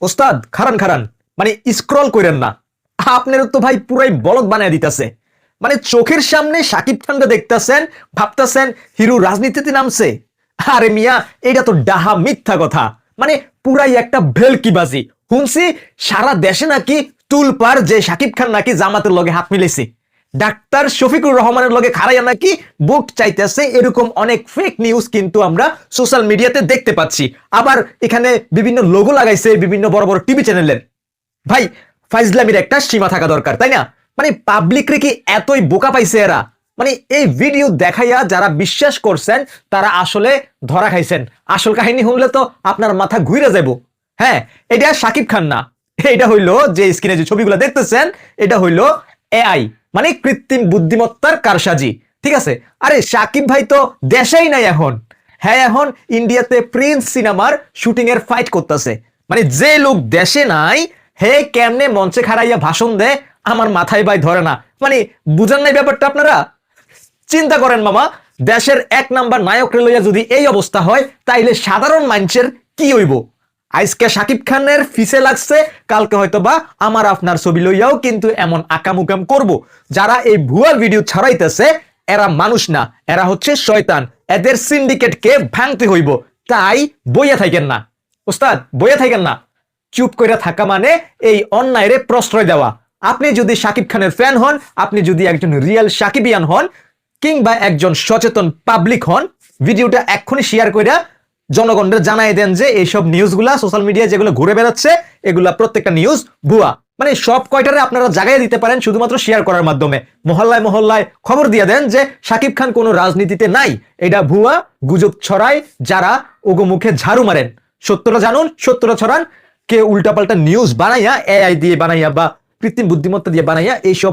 ওস্তাদ খারান খারান, মানে স্ক্রল করেন না। আপনার তো ভাই পুরাই বলদ বানায় দিতেছে। মানে চোখের সামনে সাকিব খানকে দেখতেছেন, ভাবতেছেন হিরো রাজনীতিতে নামছে। আরে মিয়া, এটা তো ডাহা মিথ্যা কথা। মানে পুরাই একটা ভেলকিবাজি। শুনছি সারা দেশে নাকি তুলপার যে সাকিব খান নাকি জামাতের লগে হাত মিলেছে, ডাক্তার শফিকুর রহমানের লগে খাড়াইয়া নাকি ভোট চাইতেছে, এরকম অনেক ফেক নিউজ কিন্তু আমরা সোশ্যাল মিডিয়াতে দেখতে পাচ্ছি। আবার এখানে বিভিন্ন লোগো লাগাইছে বিভিন্ন বড় বড় টিভি চ্যানেলের। ভাই, ফাইজলামির একটা সীমা থাকা দরকার, তাই না? মানে পাবলিক রে কি এতই বোকা পাইছে এরা? মানে এই ভিডিও দেখাইয়া যারা বিশ্বাস করছেন তারা আসলে ধরা খাইছেন। আসল কাহিনী শুনলে তো আপনার মাথা ঘুরে যাব। হ্যাঁ, এটা সাকিব খান না, এটা হইলো যে স্ক্রিনে যে ছবিগুলো দেখতেছেন, এটা হইলো এআই, মানে কৃত্রিম বুদ্ধিমত্তার কারসাজি। ঠিক আছে? আরে সাকিব ভাই তো দেশেই নাই এখন। হ্যাঁ, এখন ইন্ডিয়াতে প্রিন্স সিনেমার শুটিং এর ফাইট করতেছে। মানে যে লোক দেশে নাই হে কেমনে মঞ্চে খাড়াইয়া ভাষণ দেয়, আমার মাথায় ভাই ধরে না। মানে বুঝেন নাই ব্যাপারটা আপনারা? চিন্তা করেন মামা, দেশের এক নাম্বার নায়ক লইয়া যদি এই অবস্থা হয়, তাইলে সাধারণ মানুষের কি হইব? আজকে সাকিব খানের ফিসে লাগছে, কালকে হয়তো বা আমার আপনার ছবি লইয়াও কিন্তু এমন আকামুকাম করব। যারা এই ভুয়া ভিডিও ছড়াইতেছে এরা মানুষ না, এরা হচ্ছে শয়তান। এদের সিন্ডিকেটকে ভাঙতে হইব। তাই বইয়া থাকেন না ওস্তাদ, বইয়া থাকেন না। চুপ করে থাকা মানে এই অন্যায়ের প্রশ্রয় দেওয়া। আপনি যদি সাকিব খানের ফ্যান হন, আপনি যদি একজন রিয়েল সাকিবিয়ান হন, কিংবা একজন সচেতন পাবলিক হন, ভিডিওটা এক্ষুনি শেয়ার করে জনগণদের জানাই দেন যে এইসব নিউজগুলা সোশ্যাল মিডিয়ায় যেগুলো ঘুরে বেড়াচ্ছে এগুলা প্রত্যেকটা নিউজ ভুয়া। মানে সব কয়টারে আপনারা জাগাই দিতে পারেন শুধুমাত্র শেয়ার করার মাধ্যমে। মহল্লায় মহল্লায় খবর দিয়ে দেন যে সাকিব খান কোনো রাজনীতিতে নাই, এটা ভুয়া গুজব ছড়ায় যারা ওগো মুখে ঝাড়ু মারেন। সত্যটা জানুন, সত্যটা ছড়ান। কে উল্টাপাল্টা নিউজ বানাইয়া এআই দিয়ে বানাইয়া বা কৃত্রিম বুদ্ধিমত্তা দিয়ে বানাইয়া এইসব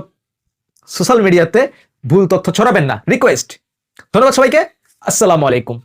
সোশ্যাল মিডিয়াতে ভুল তথ্য ছড়াবেন না, রিকোয়েস্ট। ধন্যবাদ সবাইকে। আসসালামু আলাইকুম।